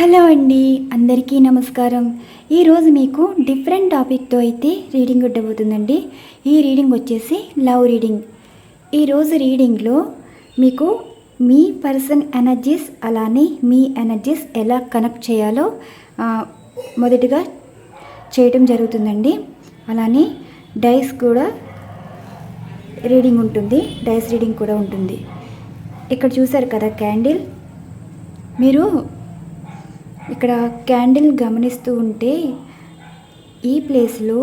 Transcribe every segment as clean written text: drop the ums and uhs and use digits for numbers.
Hello అండి, అందరికీ నమస్కారం. ఈరోజు మీకు డిఫరెంట్ టాపిక్తో అయితే రీడింగ్ ఉండబోతుందండి. ఈ రీడింగ్ వచ్చేసి లవ్ రీడింగ్. ఈరోజు రీడింగ్లో మీకు మీ పర్సన్ ఎనర్జీస్ అలానే మీ ఎనర్జీస్ ఎలా కనెక్ట్ చేయాలో మొదటిగా చేయటం జరుగుతుందండి. అలానే డైస్ కూడా రీడింగ్ ఉంటుంది, డైస్ రీడింగ్ కూడా ఉంటుంది. ఇక్కడ చూసారు కదా క్యాండిల్, మీరు ఇక్కడ క్యాండిల్ గమనిస్తూ ఉంటే ఈ ప్లేస్లో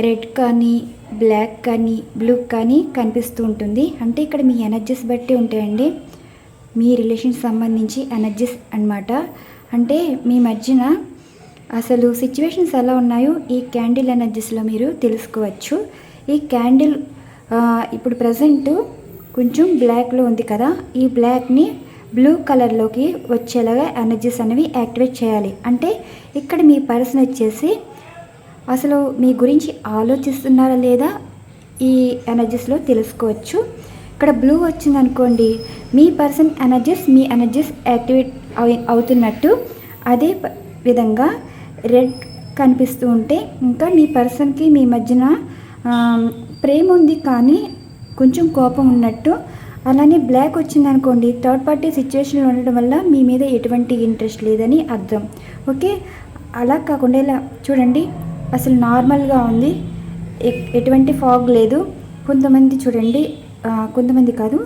రెడ్ కానీ బ్లాక్ కానీ బ్లూ కానీ కనిపిస్తూ ఉంటుంది. అంటే ఇక్కడ మీ ఎనర్జీస్ బట్టి ఉంటాయండి, మీ రిలేషన్ సంబంధించి ఎనర్జీస్ అన్నమాట. అంటే మీ మధ్యన అసలు సిచ్యువేషన్స్ ఎలా ఉన్నాయో ఈ క్యాండిల్ ఎనర్జీస్లో మీరు తెలుసుకోవచ్చు. ఈ క్యాండిల్ ఇప్పుడు ప్రజెంట్ కొంచెం బ్లాక్లో ఉంది కదా, ఈ బ్లాక్ని బ్లూ కలర్లోకి వచ్చేలాగా ఎనర్జీస్ అనేవి యాక్టివేట్ చేయాలి. అంటే ఇక్కడ మీ పర్సన్ వచ్చేసి అసలు మీ గురించి ఆలోచిస్తున్నారా లేదా ఈ ఎనర్జీస్లో తెలుసుకోవచ్చు. ఇక్కడ బ్లూ వచ్చిందనుకోండి, మీ పర్సన్ ఎనర్జీస్ మీ ఎనర్జీస్ యాక్టివేట్ అవుతున్నట్టు. అదే విధంగా రెడ్ కనిపిస్తూ ఉంటే ఇంకా మీ పర్సన్కి మీ మధ్యన ప్రేమ ఉంది కానీ కొంచెం కోపం ఉన్నట్టు. అలానే బ్లాక్ వచ్చిందనుకోండి, థర్డ్ పార్టీ సిచ్యువేషన్లో ఉండడం వల్ల మీ మీద ఎటువంటి ఇంట్రెస్ట్ లేదని అర్థం. ఓకే, అలా కాకుండా ఇలా చూడండి, అసలు నార్మల్గా ఉంది, ఎటువంటి ఫాగ్ లేదు. కొంతమంది చూడండి, కొంతమంది కాదు,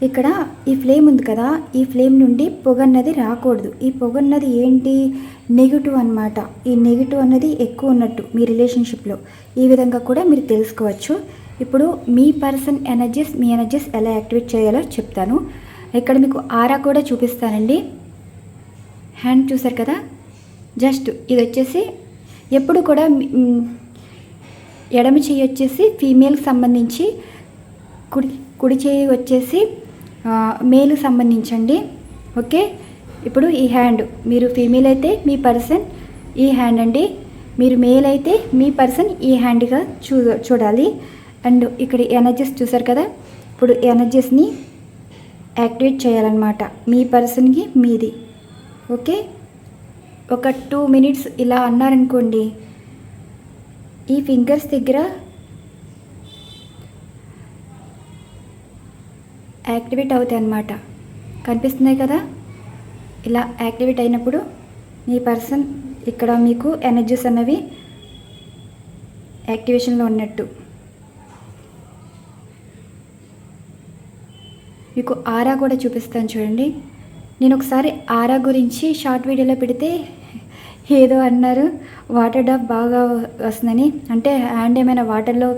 ఇక్కడ ఈ ఫ్లేమ్ ఉంది కదా, ఈ ఫ్లేమ్ నుండి పొగ అన్నది రాకూడదు. ఈ పొగ అన్నది ఏంటి, నెగిటివ్ అన్నమాట. ఈ నెగిటివ్ అన్నది ఎక్కువ ఉన్నట్టు మీ రిలేషన్షిప్లో. ఈ విధంగా కూడా మీరు తెలుసుకోవచ్చు. ఇప్పుడు మీ పర్సన్ ఎనర్జీస్ మీ ఎనర్జీస్ ఎలా యాక్టివేట్ చేయాలో చెప్తాను. ఇక్కడ మీకు ఆరా కూడా చూపిస్తానండి. హ్యాండ్ చూసారు కదా, జస్ట్ ఇది వచ్చేసి ఎప్పుడు కూడా ఎడమ చేయి వచ్చేసి ఫీమేల్కి సంబంధించి, కుడి చేయి వచ్చేసి మేల్కి సంబంధించండి. ఓకే, ఇప్పుడు ఈ హ్యాండ్, మీరు ఫీమేల్ అయితే మీ పర్సన్ ఈ హ్యాండ్ అండి, మీరు మేల్ అయితే మీ పర్సన్ ఈ హ్యాండ్గా చూడాలి. అండ్ ఇక్కడ ఎనర్జీస్ చూసారు కదా, ఇప్పుడు ఎనర్జీస్ని యాక్టివేట్ చేయాలన్నమాట మీ పర్సన్కి మీది. ఓకే, ఒక 2 minutes ఇలా అన్నారనుకోండి, ఈ ఫింగర్స్ దగ్గర యాక్టివేట్ అవుతాయి అన్నమాట. కనిపిస్తున్నాయి కదా, ఇలా యాక్టివేట్ అయినప్పుడు మీ పర్సన్ ఇక్కడ మీకు ఎనర్జీస్ అన్నవి యాక్టివేషన్లో ఉన్నట్టు. మీకు ఆరా కూడా చూపిస్తాను చూడండి. నేను ఒకసారి ఆరా గురించి షార్ట్ వీడియోలో పెడితే ఏదో అన్నారు, వాటర్ డ్రాప్ బాగా వస్తుందని. అంటే హ్యాండ్ ఏమైనా వాటర్లో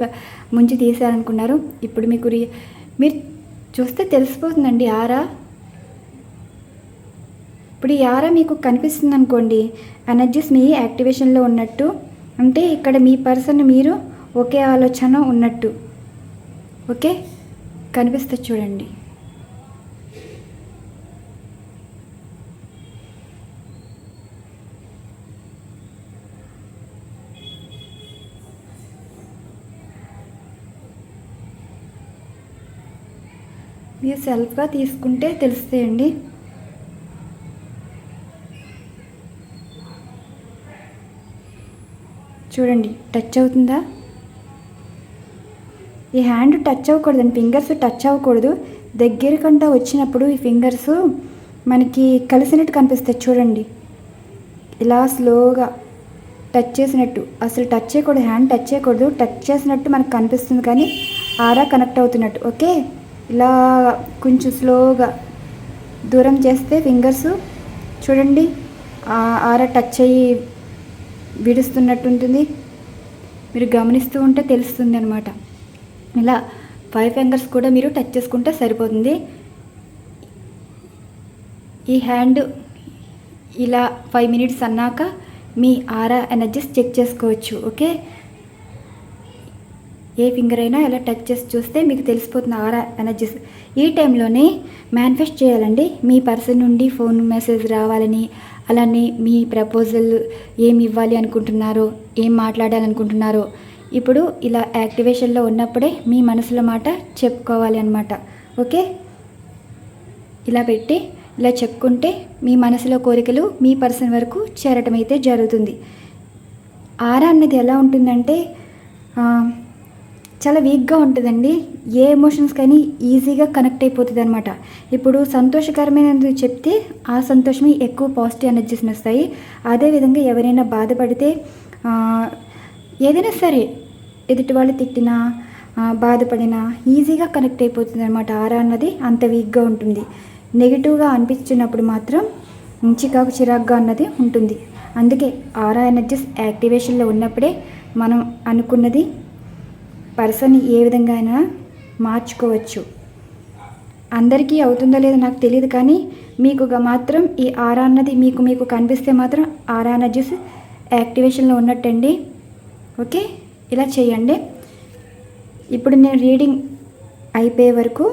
ముంచి తీసారనుకున్నారు. ఇప్పుడు మీకు మీరు చూస్తే తెలిసిపోతుందండి ఆరా. ఇప్పుడు ఈ ఆరా మీకు కనిపిస్తుంది అనుకోండి, ఎనర్జీస్ మీ యాక్టివేషన్లో ఉన్నట్టు. అంటే ఇక్కడ మీ పర్సన్ మీరు ఒకే ఆలోచన ఉన్నట్టు. ఓకే, కనిపిస్తుంది చూడండి. మీరు సెల్ఫ్గా తీసుకుంటే తెలుస్తాయండి. చూడండి, టచ్ అవుతుందా? ఈ హ్యాండ్ టచ్ అవ్వకూడదండి, ఫింగర్స్ టచ్ అవ్వకూడదు. దగ్గరకంటా వచ్చినప్పుడు ఈ ఫింగర్స్ మనకి కలిసినట్టు కనిపిస్తాయి చూడండి. ఇలా స్లోగా టచ్ చేసినట్టు, అసలు టచ్ చేయకూడదు, హ్యాండ్ టచ్ చేయకూడదు. టచ్ చేసినట్టు మనకు కనిపిస్తుంది కానీ ఆరా కనెక్ట్ అవుతున్నట్టు. ఓకే, ఇలా కొంచెం స్లోగా దూరం చేస్తే ఫింగర్స్ చూడండి, ఆరా టచ్ అయ్యి విడుస్తున్నట్టు ఉంటుంది. మీరు గమనిస్తూ ఉంటే తెలుస్తుంది అనమాట. ఇలా 5 fingers కూడా మీరు టచ్ చేసుకుంటే సరిపోతుంది. ఈ హ్యాండ్ ఇలా 5 minutes అన్నాక మీ ఆరా ఎనర్జీస్ చెక్ చేసుకోవచ్చు. ఓకే, ఏ ఫింగర్ అయినా ఇలా టచ్ చేసి చూస్తే మీకు తెలిసిపోతుంది ఆరా ఎనర్జీస్. ఈ టైంలోనే మేనిఫెస్ట్ చేయాలండి, మీ పర్సన్ నుండి ఫోన్ మెసేజ్ రావాలని. అలానే మీ ప్రపోజల్ ఏమి ఇవ్వాలి అనుకుంటున్నారో, ఏం మాట్లాడాలనుకుంటున్నారో ఇప్పుడు ఇలా యాక్టివేషన్లో ఉన్నప్పుడే మీ మనసులో మాట చెప్పుకోవాలి అన్నమాట. ఓకే, ఇలా పెట్టి ఇలా చెప్పుకుంటే మీ మనసులో కోరికలు మీ పర్సన్ వరకు చేరటం అయితే జరుగుతుంది. ఆరా అన్నది ఎలా ఉంటుందంటే చాలా వీక్గా ఉంటుందండి. ఏ ఎమోషన్స్ కానీ ఈజీగా కనెక్ట్ అయిపోతుంది అనమాట. ఇప్పుడు సంతోషకరమైనది చెప్తే ఆ సంతోషమే ఎక్కువ పాజిటివ్ ఎనర్జీస్ని వస్తాయి. అదేవిధంగా ఎవరైనా బాధపడితే ఏదైనా సరే ఎదుటి వాళ్ళు తిట్టినా బాధపడినా ఈజీగా కనెక్ట్ అయిపోతుంది అనమాట. ఆరా అన్నది అంత వీక్గా ఉంటుంది. నెగిటివ్గా అనిపించినప్పుడు మాత్రం చిరాకుగా అన్నది ఉంటుంది. అందుకే ఆరా ఎనర్జీస్ యాక్టివేషన్లో ఉన్నప్పుడే మనం అనుకున్నది పర్సన్ ఏ విధంగా అయినా మార్చుకోవచ్చు. అందరికీ అవుతుందో లేదో నాకు తెలియదు, కానీ మీకు మాత్రం ఈ ఆరా అన్నది మీకు కనిపిస్తే మాత్రం ఆరా ఎనర్జీస్ యాక్టివేషన్లో ఉన్నట్టండి. ఓకే, ఇలా చేయండి. ఇప్పుడు నేను రీడింగ్ అయిపోయే వరకు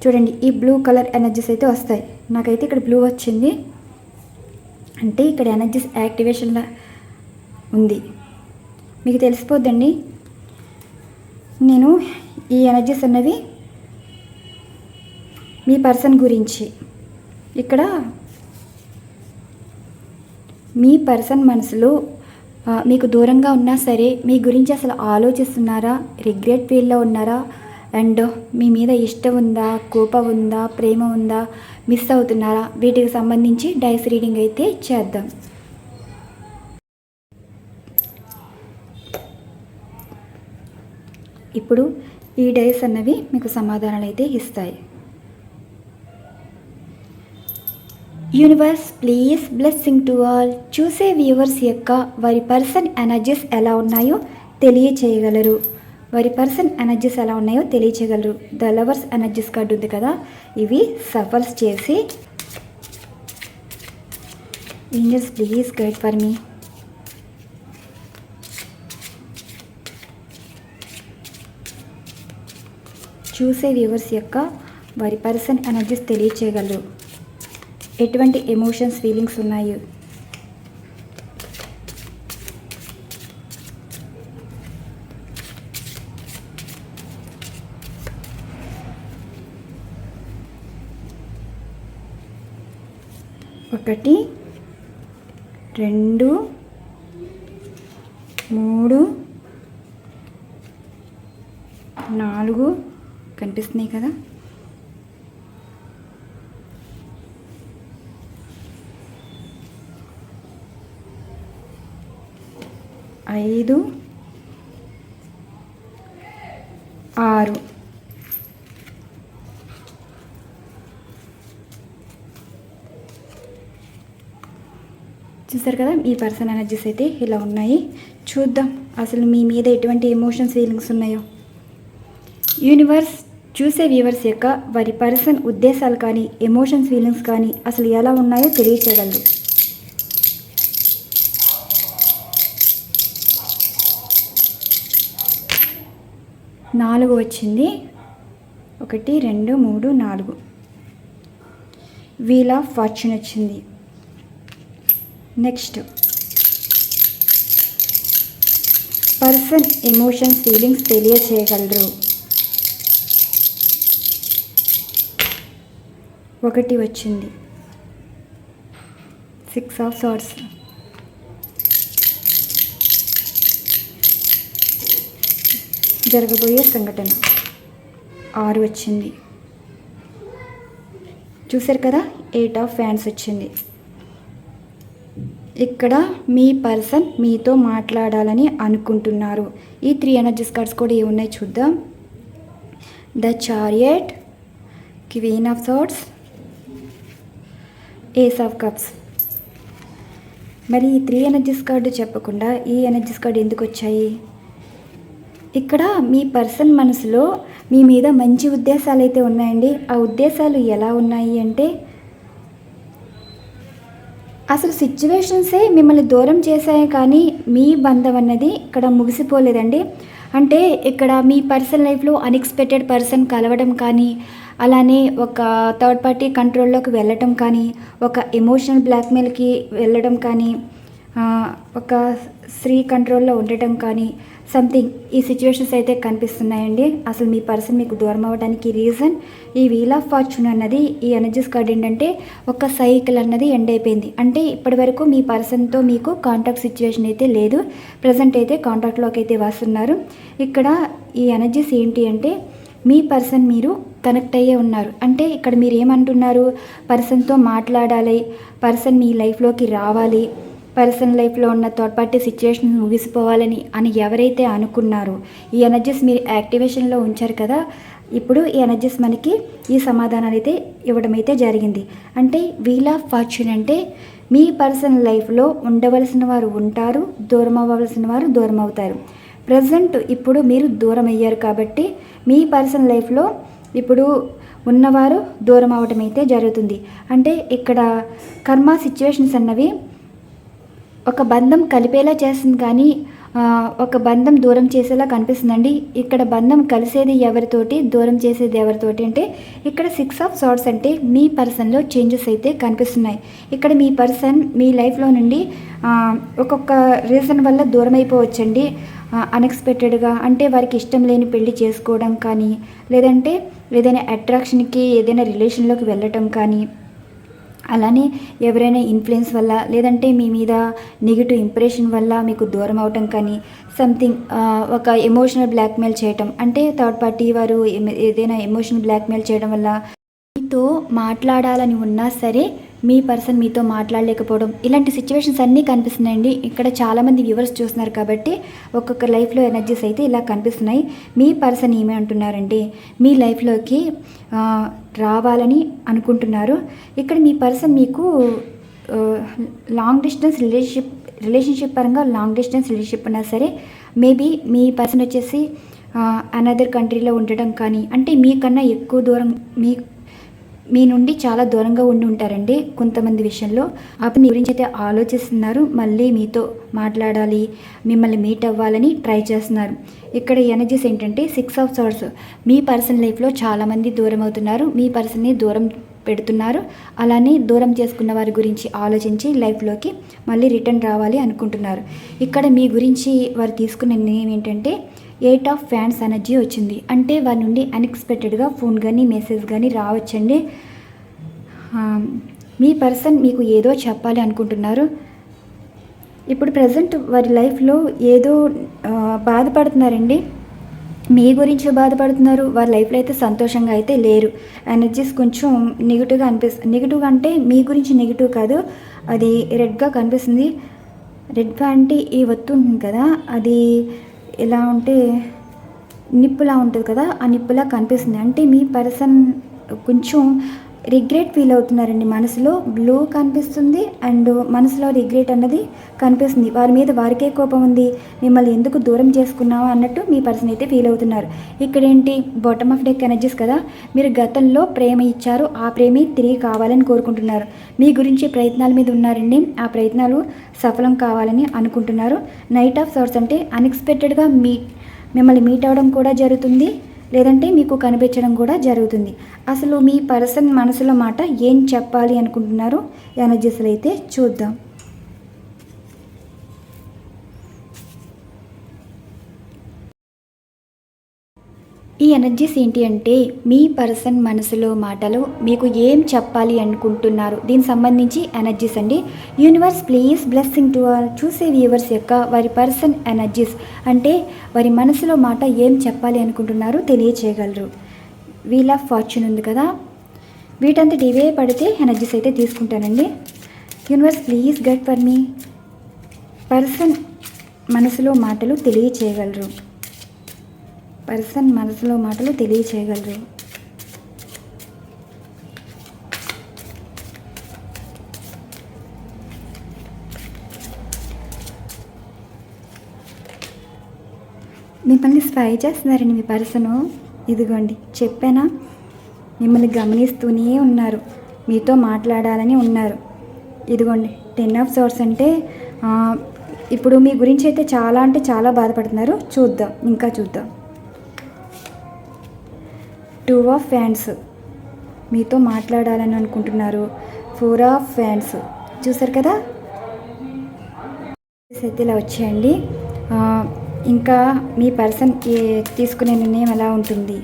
చూడండి. ఈ బ్లూ కలర్ ఎనర్జీస్ అయితే వస్తాయి. నాకైతే ఇక్కడ బ్లూ వచ్చింది, అంటే ఇక్కడ ఎనర్జీస్ యాక్టివేషన్లో ఉంది. మీకు తెలిసిపోద్దండి. నేను ఈ ఎనర్జీస్ అన్నవి మీ పర్సన్ గురించి, ఇక్కడ మీ పర్సన్ మనసులో మీకు దూరంగా ఉన్నా సరే మీ గురించి అసలు ఆలోచిస్తున్నారా, రిగ్రెట్ ఫీల్లో ఉన్నారా, అండ్ మీ మీద ఇష్టం ఉందా, కోపం ఉందా, ప్రేమ ఉందా, మిస్ అవుతున్నారా, వీటికి సంబంధించి డైస్ రీడింగ్ అయితే చేద్దాం. ఇప్పుడు ఈ డైస్ అన్నవి మీకు సమాధానాలు అయితే ఇస్తాయి. Universe please blessing to all. చూసే వ్యూవర్స్ యొక్క వారి పర్సన్ ఎనర్జీస్ ఎలా ఉన్నాయో తెలియచేయగలరు. వారి పర్సన్ ఎనర్జీస్ ఎలా ఉన్నాయో తెలియచేయగలరు. ద లవర్స్ ఎనర్జీస్ కార్డు ఉంది కదా, ఇవి సఫల్స్ చేసి angels please guide for me. చూసే వ్యూవర్స్ యొక్క వారి పర్సన్ ఎనర్జీస్ తెలియచేయగలరు. ఎటువంటి ఎమోషన్స్ ఫీలింగ్స్ ఉన్నాయి. ఒకటి, 2, 3, 4 కనిపిస్తున్నాయి కదా. 5, 6 చూసారు కదా. ఈ పర్సన్ ఎనర్జీస్ అయితే ఇలా ఉన్నాయి. చూద్దాం అసలు మీ మీద ఎటువంటి ఎమోషన్స్ ఫీలింగ్స్ ఉన్నాయో. యూనివర్స్ చూసే వ్యూవర్స్ యొక్క వారి పర్సన్ ఉద్దేశాలు కానీ ఎమోషన్స్ ఫీలింగ్స్ కానీ అసలు ఎలా ఉన్నాయో తెలియచేయగలరు. నాలుగు వచ్చింది. 1, 2, 3, 4. వీల్ ఆఫ్ ఫార్చ్యూన్ వచ్చింది. నెక్స్ట్ పర్సన్ ఎమోషన్స్ ఫీలింగ్స్ తెలియచేయగలరు. 1 వచ్చింది. 6 ఆఫ్ సార్డ్స్. జరగబోయే సంఘటన. 6 వచ్చింది. చూసారు కదా. 8 ఆఫ్ ఫ్యాన్స్ వచ్చింది. ఇక్కడ మీ పర్సన్ మీతో మాట్లాడాలని అనుకుంటున్నారు. ఈ 3 ఎనర్జీస్ కార్డ్స్ కూడా ఏమున్నాయి చూద్దాం. The chariot, queen of swords, ace of cups. మరి ఈ 3 ఎనర్జీస్ కార్డు చెప్పకుండా ఈ ఎనర్జీస్ కార్డు ఎందుకు వచ్చాయి? ఇక్కడ మీ పర్సన్ మనసులో మీ మీద మంచి ఉద్దేశాలు అయితే ఉన్నాయండి. ఆ ఉద్దేశాలు ఎలా ఉన్నాయి అంటే, అసలు సిచ్యువేషన్సే మిమ్మల్ని దూరం చేశాయి, కానీ మీ బంధం అన్నది ఇక్కడ ముగిసిపోలేదండి. అంటే ఇక్కడ మీ పర్సనల్ లైఫ్లో అన్ఎక్స్పెక్టెడ్ పర్సన్ కలవడం కానీ, అలానే ఒక థర్డ్ పార్టీ కంట్రోల్లోకి వెళ్ళటం కానీ, ఒక ఎమోషనల్ బ్లాక్మెయిల్కి వెళ్ళడం కానీ, ఒక స్త్రీ కంట్రోల్లో ఉండటం కానీ సంథింగ్ ఈ సిచ్యువేషన్స్ అయితే కనిపిస్తున్నాయండి. అసలు మీ పర్సన్ మీకు దూరం అవ్వడానికి రీజన్ ఈ వీల్ ఆఫ్ ఫార్చ్యూన్ అన్నది, ఈ ఎనర్జీస్ కార్డ్ ఏంటంటే ఒక సైకిల్ అన్నది ఎండ్ అయిపోయింది. అంటే ఇప్పటి వరకు మీ పర్సన్తో మీకు కాంటాక్ట్ సిచ్యువేషన్ అయితే లేదు. ప్రజెంట్ అయితే కాంటాక్ట్లోకి అయితే వస్తున్నారు. ఇక్కడ ఈ ఎనర్జీస్ ఏంటి అంటే మీ పర్సన్ మీరు కనెక్ట్ అయ్యే ఉన్నారు. అంటే ఇక్కడ మీరు ఏమంటున్నారు, పర్సన్తో మాట్లాడాలి, పర్సన్ మీ లైఫ్లోకి రావాలి, పర్సన్ లైఫ్లో ఉన్న థర్డ్ పార్టీ సిచ్యువేషన్ ముగిసిపోవాలని ఎవరైతే అనుకున్నారో ఈ ఎనర్జీస్ మీరు యాక్టివేషన్లో ఉంచారు కదా. ఇప్పుడు ఈ ఎనర్జీస్ మనకి ఈ సమాధానాలు అయితే ఇవ్వడం అయితే జరిగింది. అంటే వీల్ ఆఫ్ ఫార్చ్యూన్ అంటే మీ పర్సన్ లైఫ్లో ఉండవలసిన వారు ఉంటారు, దూరం అవ్వవలసిన వారు దూరం అవుతారు. ప్రజెంట్ ఇప్పుడు మీరు దూరం అయ్యారు కాబట్టి మీ పర్సన్ లైఫ్లో ఇప్పుడు ఉన్నవారు దూరం అవ్వడం అయితే జరుగుతుంది. అంటే ఇక్కడ కర్మ సిచ్యువేషన్స్ అన్నవి ఒక బంధం కలిపేలా చేస్తుంది కానీ ఒక బంధం దూరం చేసేలా కనిపిస్తుందండి. ఇక్కడ బంధం కలిసేది ఎవరితోటి, దూరం చేసేది ఎవరితోటి అంటే ఇక్కడ 6 ఆఫ్ సార్డ్స్ అంటే మీ పర్సన్లో చేంజెస్ అయితే కనిపిస్తున్నాయి. ఇక్కడ మీ పర్సన్ మీ లైఫ్లో నుండి ఒక్కొక్క రీజన్ వల్ల దూరం అయిపోవచ్చండి. అన్ఎక్స్పెక్టెడ్గా అంటే వారికి ఇష్టం లేని పెళ్లి చేసుకోవడం కానీ, లేదంటే ఏదైనా అట్రాక్షన్కి ఏదైనా రిలేషన్లోకి వెళ్ళటం కానీ, అలానే ఎవరైనా ఇన్ఫ్లుయెన్స్ వల్ల, లేదంటే మీ మీద నెగిటివ్ ఇంప్రెషన్ వల్ల మీకు దూరం అవటం కానీ, సంథింగ్ ఒక ఎమోషనల్ బ్లాక్మెయిల్ చేయటం అంటే థర్డ్ పార్టీ వారు ఏదైనా ఎమోషనల్ బ్లాక్మెయిల్ చేయడం వల్ల మీతో మాట్లాడాలని ఉన్నా సరే మీ పర్సన్ మీతో మాట్లాడలేకపోవడం, ఇలాంటి సిచ్యువేషన్స్ అన్నీ కనిపిస్తున్నాయండి. ఇక్కడ చాలామంది వ్యూవర్స్ చూస్తున్నారు కాబట్టి ఒక్కొక్క లైఫ్లో ఎనర్జీస్ అయితే ఇలా కనిపిస్తున్నాయి. మీ పర్సన్ ఏమి అంటున్నారంటే మీ లైఫ్లోకి రావాలని అనుకుంటున్నారు. ఇక్కడ మీ పర్సన్ మీకు లాంగ్ డిస్టెన్స్ రిలేషన్షిప్ పరంగా లాంగ్ డిస్టెన్స్ రిలేషన్షిప్ ఉన్నా సరే మేబీ మీ పర్సన్ వచ్చేసి అనదర్ కంట్రీలో ఉండటం కానీ, అంటే మీకన్నా ఎక్కువ దూరం మీ నుండి చాలా దూరంగా ఉండి ఉంటారండి. కొంతమంది విషయంలో అప్పుడు మీ గురించి అయితే ఆలోచిస్తున్నారు, మళ్ళీ మీతో మాట్లాడాలి, మిమ్మల్ని మీట్ అవ్వాలని ట్రై చేస్తున్నారు. ఇక్కడ ఎనర్జీస్ ఏంటంటే 6 ఆఫ్ సార్డ్స్ మీ పర్సన్ లైఫ్లో చాలామంది దూరం అవుతున్నారు, మీ పర్సన్ని దూరం పెడుతున్నారు. అలానే దూరం చేసుకున్న వారి గురించి ఆలోచించి లైఫ్లోకి మళ్ళీ రిటర్న్ రావాలి అనుకుంటున్నారు. ఇక్కడ మీ గురించి వారు తీసుకున్న నిర్ణయం ఏంటంటే 8 ఆఫ్ ఫ్యాన్స్ ఎనర్జీ వచ్చింది. అంటే వారి నుండి అన్ఎక్స్పెక్టెడ్గా ఫోన్ కానీ మెసేజ్ కానీ రావచ్చండి. మీ పర్సన్ మీకు ఏదో చెప్పాలి అనుకుంటున్నారు. ఇప్పుడు ప్రజెంట్ వారి లైఫ్లో ఏదో బాధపడుతున్నారండి. మీ గురించి బాధపడుతున్నారు. వారి లైఫ్లో అయితే సంతోషంగా అయితే లేరు. ఎనర్జీస్ కొంచెం నెగిటివ్గా అనిపిస్తుంది. నెగిటివ్గా అంటే మీ గురించి నెగిటివ్ కాదు, అది రెడ్గా కనిపిస్తుంది. రెడ్గా అంటే ఈ ఒత్తు ఉంటుంది కదా, అది ఎలా ఉంటే నిప్పులా ఉంటుంది కదా, ఆ నిప్పులా కనిపిస్తుంది. అంటే మీ పర్సన్ కొంచెం రిగ్రెట్ ఫీల్ అవుతున్నారండి. మనసులో బ్లూ కనిపిస్తుంది అండ్ మనసులో రిగ్రెట్ అన్నది కనిపిస్తుంది. వారి మీద వారికే కోపం ఉంది, మిమ్మల్ని ఎందుకు దూరం చేసుకున్నావా అన్నట్టు మీ పర్సన్ అయితే ఫీల్ అవుతున్నారు. ఇక్కడ ఏంటి బాటమ్ ఆఫ్ డెక్ ఎనర్జీస్ కదా, మీరు గతంలో ప్రేమ ఇచ్చారు, ఆ ప్రేమ తిరిగి కావాలని కోరుకుంటున్నారు. మీ గురించి ప్రయత్నాల మీద ఉన్నారండి, ఆ ప్రయత్నాలు సఫలం కావాలని అనుకుంటున్నారు. నైట్ ఆఫ్ సార్డ్స్ అంటే అన్ఎక్స్పెక్టెడ్గా మిమ్మల్ని మీట్ అవ్వడం కూడా జరుగుతుంది, లేదంటే మీకు కనిపించడం కూడా జరుగుతుంది. అసలు మీ పర్సన్ మనసులో మాట ఏం చెప్పాలి అనుకుంటున్నారో ఎనర్జీస్లో అయితే చూద్దాం. ఈ ఎనర్జీస్ ఏంటి అంటే మీ పర్సన్ మనసులో మాటలు మీకు ఏం చెప్పాలి అనుకుంటున్నారు, దీనికి సంబంధించి ఎనర్జీస్ అండి. Universe please blessing to all. చూసే వ్యూవర్స్ యొక్క వారి పర్సన్ ఎనర్జీస్ అంటే వారి మనసులో మాట ఏం చెప్పాలి అనుకుంటున్నారు తెలియచేయగలరు. వీల్ ఆఫ్ ఫార్చ్యూన్ ఉంది కదా, వీటంతా డివే పడితే ఎనర్జీస్ అయితే తీసుకుంటానండి. Universe please guide for me. Person మనసులో మాటలు తెలియచేయగలరు. పర్సన్ మనసులో మాటలు తెలియచేయగలరు. మిమ్మల్ని స్పై చేస్తున్నారండి మీ పర్సను. ఇదిగోండి చెప్పానా, మిమ్మల్ని గమనిస్తూనే ఉన్నారు, మీతో మాట్లాడాలని ఉన్నారు. ఇదిగోండి 10 ఆఫ్ సార్డ్స్ అంటే ఇప్పుడు మీ గురించి అయితే చాలా అంటే చాలా బాధపడుతున్నారు. చూద్దాం, ఇంకా చూద్దాం. 2 ఆఫ్ ఫ్యాన్స్ మీతో మాట్లాడాలని అనుకుంటున్నారు. 4 ఆఫ్ ఫ్యాన్స్ చూసారు కదా, అయితే ఇలా వచ్చేయండి. ఇంకా మీ పర్సన్ తీసుకునే నిర్ణయం ఎలా ఉంటుంది?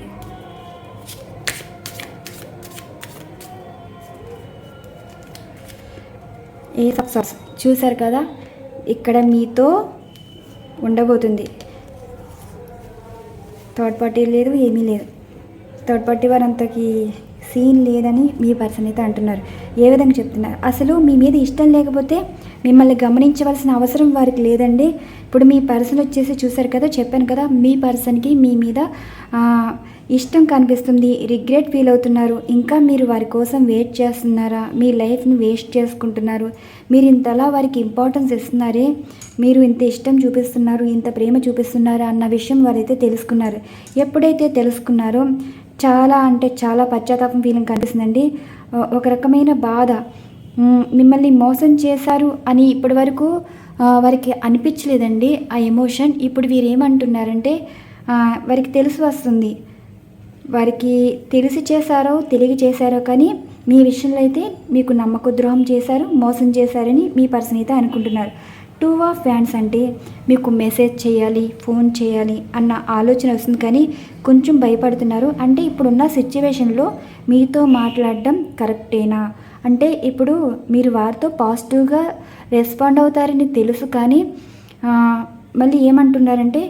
ఏస్ ఆఫ్ సార్ట్స్ చూసారు కదా, ఇక్కడ మీతో ఉండబోతుంది. థర్డ్ పార్టీ లేదు, ఏమీ లేదు. థర్డ్ పార్టీ వారు అంతకి సీన్ లేదని మీ పర్సన్ అయితే అంటున్నారు. ఏ విధంగా చెప్తున్నారు? అసలు మీ మీద ఇష్టం లేకపోతే మిమ్మల్ని గమనించవలసిన అవసరం వారికి లేదండి. ఇప్పుడు మీ పర్సన్ వచ్చేసి చూసారు కదా, చెప్పాను కదా, మీ పర్సన్కి మీ మీద ఇష్టం కనిపిస్తుంది, రిగ్రెట్ ఫీల్ అవుతున్నారు. ఇంకా మీరు వారి కోసం వెయిట్ చేస్తున్నారా? మీ లైఫ్ని వేస్ట్ చేసుకుంటున్నారు. మీరు ఇంతలా వారికి ఇంపార్టెన్స్ ఇస్తున్నారే, మీరు ఇంత ఇష్టం చూపిస్తున్నారు, ఇంత ప్రేమ చూపిస్తున్నారా అన్న విషయం వారైతే తెలుసుకున్నారు. ఎప్పుడైతే తెలుసుకున్నారో చాలా అంటే చాలా పశ్చాత్తాపం ఫీలింగ్ కనిపిస్తుందండి. ఒక రకమైన బాధ, మిమ్మల్ని మోసం చేశారు అని ఇప్పటి వరకు వారికి అనిపించలేదండి ఆ ఎమోషన్. ఇప్పుడు వీరు ఏమంటున్నారంటే వారికి తెలిసి వస్తుంది, వారికి తెలిసి చేశారో తెలియ చేశారో కానీ మీ విషయంలో అయితే మీకు నమ్మక ద్రోహం చేశారు, మోసం చేశారని మీ పర్సన్ అయితే అనుకుంటున్నారు. 2 ఆఫ్ ఫ్యాన్స్ అంటే మీకు మెసేజ్ చేయాలి, ఫోన్ చేయాలి అన్న ఆలోచన వస్తుంది, కానీ కొంచెం భయపడుతున్నారు. అంటే ఇప్పుడున్న సిచ్యువేషన్లో మీతో మాట్లాడడం కరెక్టేనా అంటే ఇప్పుడు మీరు వారితో పాజిటివ్గా రెస్పాండ్ అవుతారని తెలుసు, కానీ మళ్ళీ ఏమంటున్నారంటే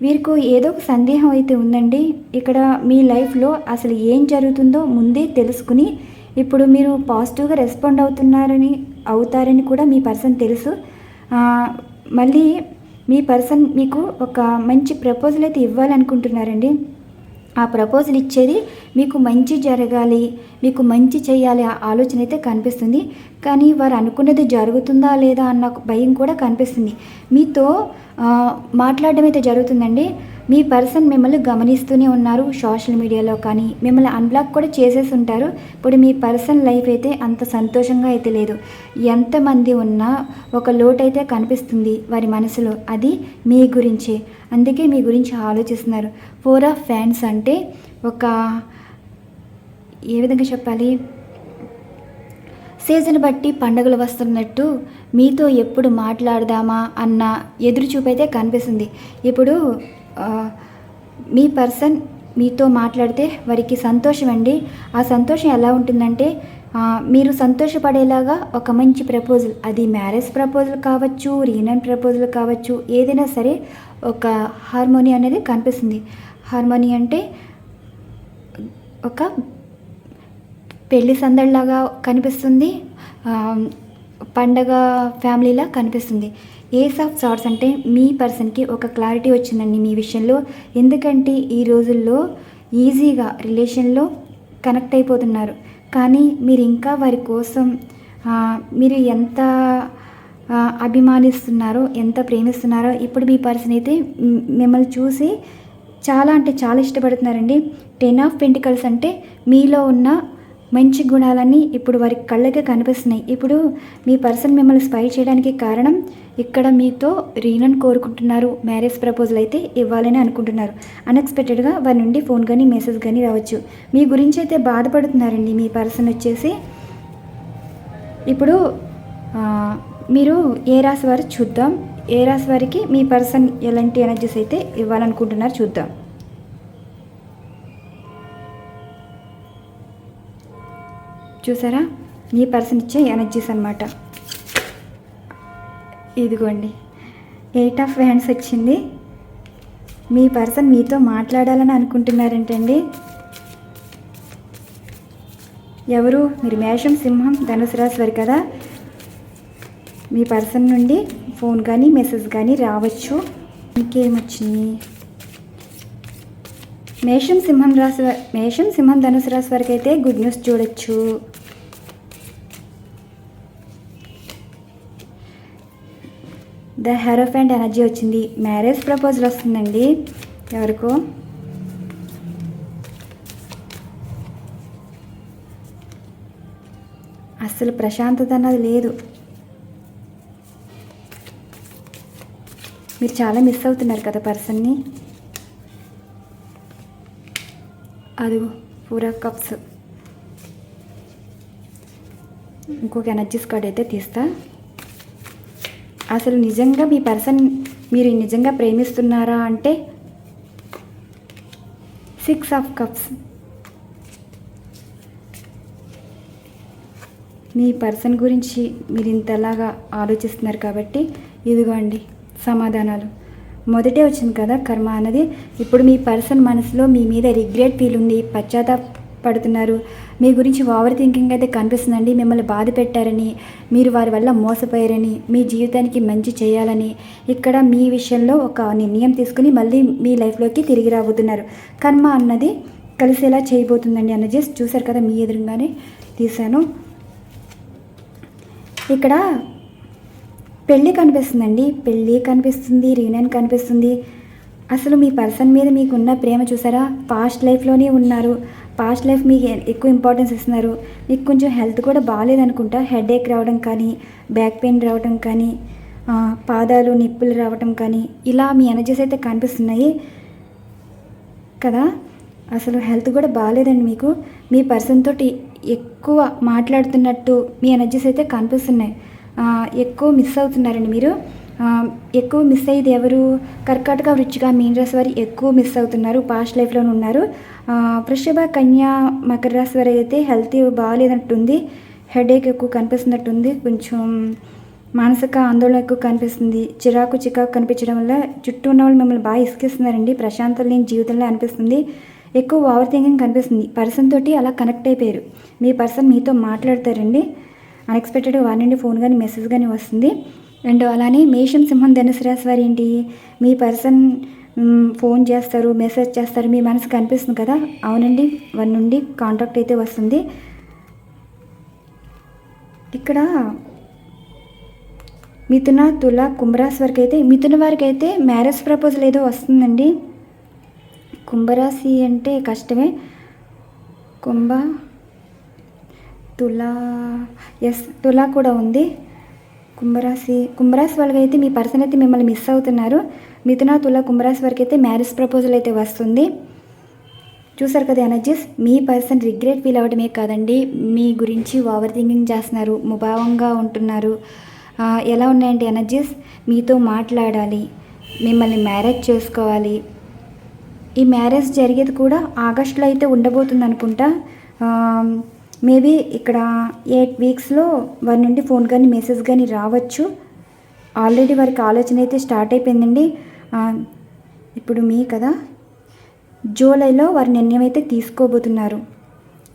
వీరికి ఏదో ఒక సందేహం అయితే ఉందండి. ఇక్కడ మీ లైఫ్లో అసలు ఏం జరుగుతుందో ముందే తెలుసుకుని ఇప్పుడు మీరు పాజిటివ్గా రెస్పాండ్ అవుతారని కూడా మీ పర్సన్ తెలుసు. మళ్ళీ మీ పర్సన్ మీకు ఒక మంచి ప్రపోజల్ అయితే ఇవ్వాలనుకుంటున్నారండి. ఆ ప్రపోజల్ ఇచ్చేది మీకు మంచి జరగాలి, మీకు మంచి చేయాలి ఆ ఆలోచన అయితే కనిపిస్తుంది. కానీ వారు అనుకున్నది జరుగుతుందా లేదా అన్న భయం కూడా కనిపిస్తుంది. మీతో మాట్లాడడం అయితే జరుగుతుందండి. మీ పర్సన్ మిమ్మల్ని గమనిస్తూనే ఉన్నారు సోషల్ మీడియాలో, కానీ మిమ్మల్ని అన్బ్లాక్ కూడా చేసేసి ఉంటారు. ఇప్పుడు మీ పర్సన్ లైఫ్ అయితే అంత సంతోషంగా అయితే లేదు. ఎంతమంది ఉన్నా ఒక లోటు అయితే కనిపిస్తుంది వారి మనసులో, అది మీ గురించే. అందుకే మీ గురించి ఆలోచిస్తున్నారు. 4 ఆఫ్ ఫ్యాన్స్ అంటే ఒక ఏ విధంగా చెప్పాలి, సీజన్ బట్టి పండుగలు వస్తున్నట్టు మీతో ఎప్పుడు మాట్లాడదామా అన్న ఎదురు చూపు అయితే కనిపిస్తుంది. ఇప్పుడు మీ పర్సన్ మీతో మాట్లాడితే వారికి సంతోషం అండి. ఆ సంతోషం ఎలా ఉంటుందంటే మీరు సంతోషపడేలాగా ఒక మంచి ప్రపోజల్, అది మ్యారేజ్ ప్రపోజల్ కావచ్చు, రీయూనియన్ ప్రపోజల్ కావచ్చు, ఏదైనా సరే ఒక హార్మోనీ అనేది కనిపిస్తుంది. హార్మోనీ అంటే ఒక పెళ్లి సందడిలాగా కనిపిస్తుంది, పండగ ఫ్యామిలీలా కనిపిస్తుంది. ఏస్ ఆఫ్ సార్ట్స్ అంటే మీ పర్సన్కి ఒక క్లారిటీ వచ్చిందండి మీ విషయంలో. ఎందుకంటే ఈ రోజుల్లో ఈజీగా రిలేషన్లో కనెక్ట్ అయిపోతున్నారు, కానీ మీరు ఇంకా వారి కోసం మీరు ఎంత అభిమానిస్తున్నారో, ఎంత ప్రేమిస్తున్నారో ఇప్పుడు మీ పర్సన్ అయితే మిమ్మల్ని చూసి చాలా అంటే చాలా ఇష్టపడుతున్నారండి. 10 ఆఫ్ పెంటికల్స్ అంటే మీలో ఉన్న మంచి గుణాలన్నీ ఇప్పుడు వారి కళ్ళకే కనిపిస్తున్నాయి. ఇప్పుడు మీ పర్సన్ మిమ్మల్ని స్పై చేయడానికి కారణం ఇక్కడ మీతో రీయూనియన్ కోరుకుంటున్నారు, మ్యారేజ్ ప్రపోజల్ అయితే ఇవ్వాలని అనుకుంటున్నారు. అన్ఎక్స్పెక్టెడ్గా వారి నుండి ఫోన్ కానీ మెసేజ్ కానీ రావచ్చు. మీ గురించి అయితే బాధపడుతున్నారండి మీ పర్సన్ వచ్చేసి. ఇప్పుడు మీరు ఏ రాశి వారు చూద్దాం. ఏ రాశి వారికి మీ పర్సన్ ఎలాంటి ఎనర్జీస్ అయితే ఇవ్వాలనుకుంటున్నారు చూద్దాం. చూసారా, మీ పర్సన్ ఇచ్చే ఎనర్జీస్ అన్నమాట. ఇదిగోండి 8 ఆఫ్ హ్యాండ్స్ వచ్చింది. మీ పర్సన్ మీతో మాట్లాడాలని అనుకుంటున్నారంటండి. ఎవరు? మీరు మేషం, సింహం, ధనుసు రాశి వారు కదా. మీ పర్సన్ నుండి ఫోన్ కానీ మెసేజ్ కానీ రావచ్చు. ఇంకేమొచ్చింది? మేషం, సింహం, ధనుసు రాశి వారికి అయితే గుడ్ న్యూస్ చూడొచ్చు. ద హెరోఫెంట్ ఎనర్జీ వచ్చింది. మ్యారేజ్ ప్రపోజల్ వస్తుందండి ఎవరికో. అస్సలు ప్రశాంతత అన్నది లేదు. మీరు చాలా మిస్ అవుతున్నారు కదా పర్సన్ని. అదిగో 4 ఆఫ్ కప్స్. ఇంకొక ఎనర్జీస్ కార్డ్ అయితే తీస్తా. అసలు నిజంగా మీ పర్సన్ మీరు నిజంగా ప్రేమిస్తున్నారా అంటే 6 ఆఫ్ కప్స్. మీ పర్సన్ గురించి మీరు ఇంతలాగా ఆలోచిస్తున్నారు కాబట్టి ఇదిగోండి సమాధానాలు. మొదటే వచ్చింది కదా కర్మ అన్నది. ఇప్పుడు మీ పర్సన్ మనసులో మీ మీద రిగ్రెట్ ఫీల్ ఉంది, పశ్చాత్తాపడుతున్నారు. మీ గురించి ఓవర్ థింకింగ్ అయితే కనిపిస్తుందండి. మిమ్మల్ని బాధ పెట్టారని, మీరు వారి వల్ల మోసపోయారని, మీ జీవితానికి మంచి చేయాలని ఇక్కడ మీ విషయంలో ఒక నిర్ణయం తీసుకుని మళ్ళీ మీ లైఫ్లోకి తిరిగి రాబోతున్నారు. కర్మ అన్నది కలిసేలా చేయబోతుందండి అన్న జస్ట్ చూసారు కదా, మీ ఎదురుగానే తీశాను. ఇక్కడ పెళ్ళి కనిపిస్తుందండి, పెళ్ళి కనిపిస్తుంది, రీయూనియన్ కనిపిస్తుంది. అసలు మీ పర్సన్ మీద మీకున్న ప్రేమ చూసారా, పాస్ట్ లైఫ్లోనే ఉన్నారు. పాస్ట్ లైఫ్ మీకు ఎక్కువ ఇంపార్టెన్స్ ఇస్తున్నారు. మీకు కొంచెం హెల్త్ కూడా బాగాలేదనుకుంటా, హెడేక్ రావడం కానీ, బ్యాక్ పెయిన్ రావడం కానీ, పాదాలు నిప్పులు రావడం కానీ, ఇలా మీ ఎనర్జీస్ అయితే కనిపిస్తున్నాయి కదా. అసలు హెల్త్ కూడా బాగాలేదండి మీకు. మీ పర్సన్ తోటి ఎక్కువ మాట్లాడుతున్నట్టు మీ ఎనర్జీస్ అయితే కనిపిస్తున్నాయి. ఎక్కువ మిస్ అవుతున్నారండి మీరు. ఎక్కువ మిస్ అయ్యేది ఎవరు? కర్కాటక, వృశ్చిక, మీన రాశి వారు ఎక్కువ మిస్ అవుతున్నారు, పాస్ట్ లైఫ్లోనే ఉన్నారు. వృషభ, కన్యా, మకర రాశి వారు అయితే హెల్త్ బాగాలేనట్టుంది, హెడేక్ ఎక్కువ కనిపిస్తున్నట్టుంది, కొంచెం మానసిక ఆందోళన ఎక్కువ కనిపిస్తుంది, చికాకు కనిపించడం వల్ల చుట్టూ ఉన్న వాళ్ళు మిమ్మల్ని బాగా ఇసుకిస్తున్నారండి. ప్రశాంతత లేని జీవితంలో అనిపిస్తుంది, ఎక్కువ ఓవర్ థింకింగ్ కనిపిస్తుంది. పర్సన్ తోటి అలా కనెక్ట్ అయిపోయారు. మీ పర్సన్ మీతో మాట్లాడతారండి. అన్ఎక్స్పెక్టెడ్గా వారి నుండి ఫోన్ కానీ మెసేజ్ కానీ వస్తుంది. అండ్ అలానే మేషం, సింహం, ధనుసు రాశి వారు ఏంటి, మీ పర్సన్ ఫోన్ చేస్తారు, మెసేజ్ చేస్తారు, మీ మనసు కనిపిస్తుంది కదా. అవునండి, వారి నుండి కాంటాక్ట్ అయితే వస్తుంది. ఇక్కడ మిథున, తుల, కుంభరాశి వారికి అయితే, మిథున వారికి అయితే మ్యారేజ్ ప్రపోజల్ ఏదో వస్తుందండి. కుంభరాశి అంటే కష్టమే. తులా కూడా ఉంది. కుంభరాశి వాళ్ళకి అయితే మీ పర్సన్ అయితే మిమ్మల్ని మిస్ అవుతున్నారు. మిథున, తుల, కుంభరాశి వారికి అయితే మ్యారేజ్ ప్రపోజల్ అయితే వస్తుంది. చూసారు కదా ఎనర్జీస్. మీ పర్సన్ రిగ్రెట్ ఫీల్ అవ్వడమే కాదండి, మీ గురించి ఓవర్ థింకింగ్ చేస్తున్నారు, ముభావంగా ఉంటున్నారు. ఎలా ఉన్నాయంటే ఎనర్జీస్, మీతో మాట్లాడాలి, మిమ్మల్ని మ్యారేజ్ చేసుకోవాలి. ఈ మ్యారేజ్ జరిగేది కూడా ఆగస్టులో అయితే ఉండబోతుంది అనుకుంటా. మేబీ ఇక్కడ 8 వీక్స్లో వారి నుండి ఫోన్ కానీ మెసేజ్ కానీ రావచ్చు. ఆల్రెడీ వారికి ఆలోచన అయితే స్టార్ట్ అయిపోయిందండి. ఇప్పుడు మీ కదా జూలైలో వారి నిర్ణయం అయితే తీసుకోబోతున్నారు.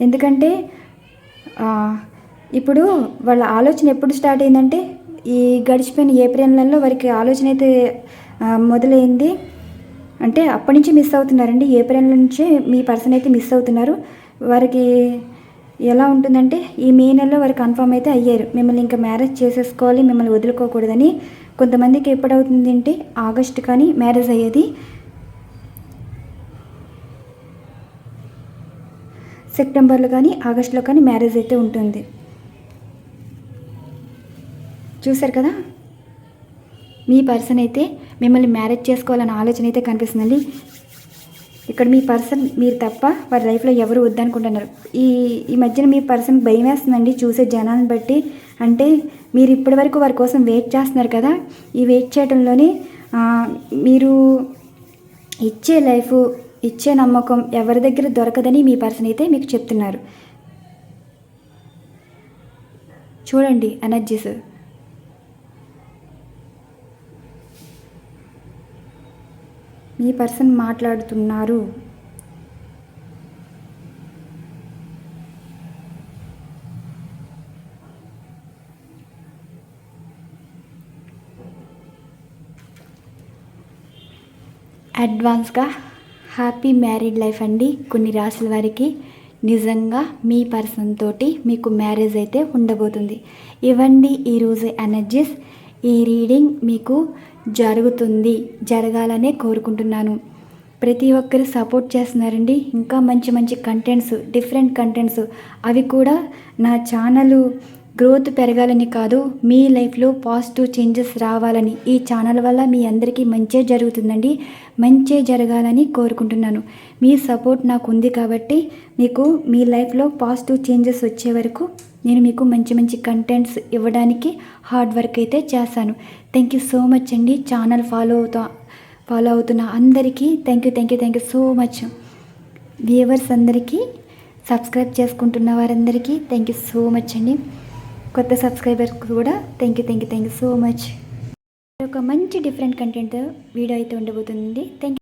ఎందుకంటే ఇప్పుడు వాళ్ళ ఆలోచన ఎప్పుడు స్టార్ట్ అయిందంటే ఈ గడిచిపోయిన ఏప్రిల్ నెలలో వారికి ఆలోచన అయితే మొదలైంది. అంటే అప్పటి నుంచి మిస్ అవుతున్నారండి. ఏప్రిల్ నుంచే మీ పర్సన్ అయితే మిస్ అవుతున్నారు. వారికి ఎలా ఉంటుందంటే ఈ మే నెలలో వారు కన్ఫర్మ్ అయితే అయ్యారు, మిమ్మల్ని ఇంకా మ్యారేజ్ చేసేసుకోవాలి, మిమ్మల్ని వదులుకోకూడదని. కొంతమందికి ఎప్పుడవుతుంది అంటే ఆగస్టు కానీ మ్యారేజ్ అయ్యేది, సెప్టెంబర్లో కానీ ఆగస్టులో కానీ మ్యారేజ్ అయితే ఉంటుంది. చూసారు కదా, మీ పర్సన్ అయితే మిమ్మల్ని మ్యారేజ్ చేసుకోవాలన్న ఆలోచన అయితే కనిపిస్తుందండి. ఇక్కడ మీ పర్సన్ మీరు తప్ప వారి లైఫ్లో ఎవరు వద్దనుకుంటున్నారు. ఈ మధ్యన మీ పర్సన్ భయం వేస్తుందండి చూసే జనాన్ని బట్టి. అంటే మీరు ఇప్పటి వరకు వారి కోసం వెయిట్ చేస్తున్నారు కదా, ఈ వెయిట్ చేయడంలోనే మీరు ఇచ్చే లైఫ్, ఇచ్చే నమ్మకం ఎవరి దగ్గర దొరకదని మీ పర్సన్ అయితే మీకు చెప్తున్నారు. చూడండి ఎనర్జీస్. మీ పర్సన్ మాట్లాడుతున్నారు. అడ్వాన్స్గా హ్యాపీ మ్యారీడ్ లైఫ్ అండి. కొన్ని రాశుల వారికి నిజంగా మీ పర్సన్ తోటి మీకు మ్యారేజ్ అయితే ఉండబోతుంది. ఇవ్వండి ఈరోజు ఎనర్జీస్. ఈ రీడింగ్ మీకు జరగాలనే కోరుకుంటున్నాను. ప్రతి ఒక్కరు సపోర్ట్ చేస్తున్నారండి. ఇంకా మంచి మంచి కంటెంట్స్, డిఫరెంట్ కంటెంట్స్ అవి కూడా నా ఛానల్ గ్రోత్ పెరగాలని కాదు, మీ లైఫ్లో పాజిటివ్ చేంజెస్ రావాలని. ఈ ఛానల్ వల్ల మీ అందరికీ మంచే జరుగుతుందండి. మంచే జరగాలని కోరుకుంటున్నాను. మీ సపోర్ట్ నాకు ఉంది కాబట్టి మీకు మీ లైఫ్లో పాజిటివ్ చేంజెస్ వచ్చే వరకు నేను మీకు మంచి మంచి కంటెంట్స్ ఇవ్వడానికి హార్డ్ వర్క్ అయితే చేశాను. థ్యాంక్ యూ సో మచ్ అండి. ఛానల్ ఫాలో అవుతున్న అందరికీ thank you so much. Viewers అందరికీ, సబ్స్క్రైబ్ చేసుకుంటున్న వారందరికీ థ్యాంక్ యూ సో మచ్ అండి. కొత్త సబ్స్క్రైబర్స్ కూడా థ్యాంక్ యూ సో మచ్. ఒక మంచి డిఫరెంట్ కంటెంట్ వీడియో అయితే ఉండబోతుంది. Thank you.